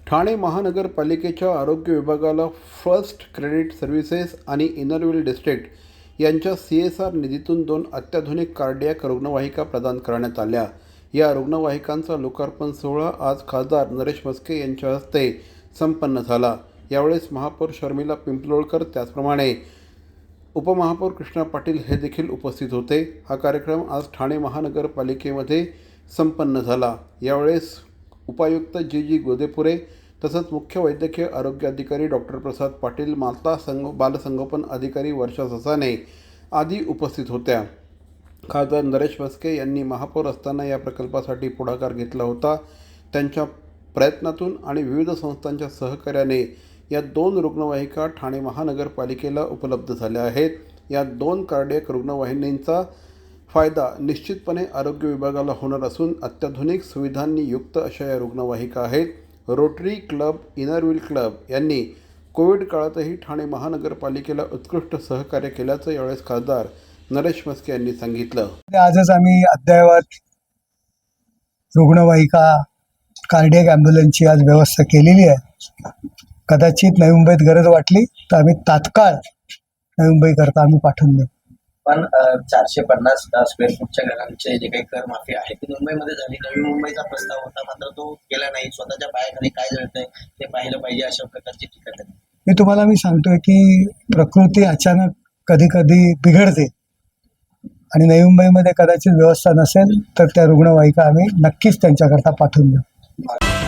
ठाणे महानगरपालिकेच्या आरोग्य विभागाला फर्स्ट क्रेडिट सर्व्हिसेस आणि इनरव्हील डिस्ट्रिक्ट यांच्या CSR निधीतून 2 अत्याधुनिक कार्डियाक रुग्णवाहिका प्रदान करण्यात आल्या। या रुग्णवाहिकांचा लोकार्पण सोहळा आज खासदार नरेश म्हस्के यांच्या हस्ते संपन्न झाला। यावेळेस महापौर शर्मिला पिंपलोळकर त्याचप्रमाणे उपमहापौर कृष्णा पाटील हे देखील उपस्थित होते। हा कार्यक्रम आज ठाणे महानगरपालिकेमध्ये संपन्न झाला। यावेळेस उपायुक्त जी गोदेपुरे तसंच मुख्य वैद्यकीय आरोग्य अधिकारी डॉक्टर प्रसाद पाटील, बालसंगोपन अधिकारी वर्षा ससाने आदी उपस्थित होत्या। खासदार नरेश म्हस्के यांनी महापौर असताना या प्रकल्पासाठी पुढाकार घेतला होता। त्यांच्या प्रयत्नातून आणि विविध संस्थांच्या सहकार्याने या 2 रुग्णवाहिका ठाणे महानगरपालिकेला उपलब्ध झाल्या आहेत। या 2 कार्डियाक रुग्णवाहिनींचा फायदा निश्चितपणे आरोग्य विभागाला होणार असून अत्याधुनिक सुविधांनी युक्त अशा या रुग्णवाहिका आहेत। रोटरी क्लब, इनरव्हील क्लब यांनी कोविड काळातही ठाणे महानगरपालिकेला उत्कृष्ट सहकार्य केल्याचं यावेळेस खासदार नरेश म्हस्के यांनी सांगितलं। आजच आम्ही अद्ययावत रुग्णवाहिका कार्डियाक ॲम्ब्युलन्सची आज व्यवस्था केलेली आहे। कदाचित नवी मुंबईत गरज वाटली तर आम्ही तात्काळ नवी मुंबईकरता आम्ही पाठवून देऊ। पण 450 स्क्वेअर फूटच्या घरांचे जे काही कर माफी आहे ती मुंबईमध्ये झाली। नवी मुंबईचा प्रस्ताव होता, मात्र तो केला नाही। स्वतःच्या पायाखाली काय जळतंय ते पाहिलं पाहिजे अशा प्रकारची टीका झाली। मी सांगतोय की प्रकृती अचानक कधी कधी बिघडते आणि नवी मुंबईमध्ये कदाचित व्यवस्था नसेल तर त्या रुग्णवाहिका आम्ही नक्कीच त्यांच्याकरता पाठवून देऊ।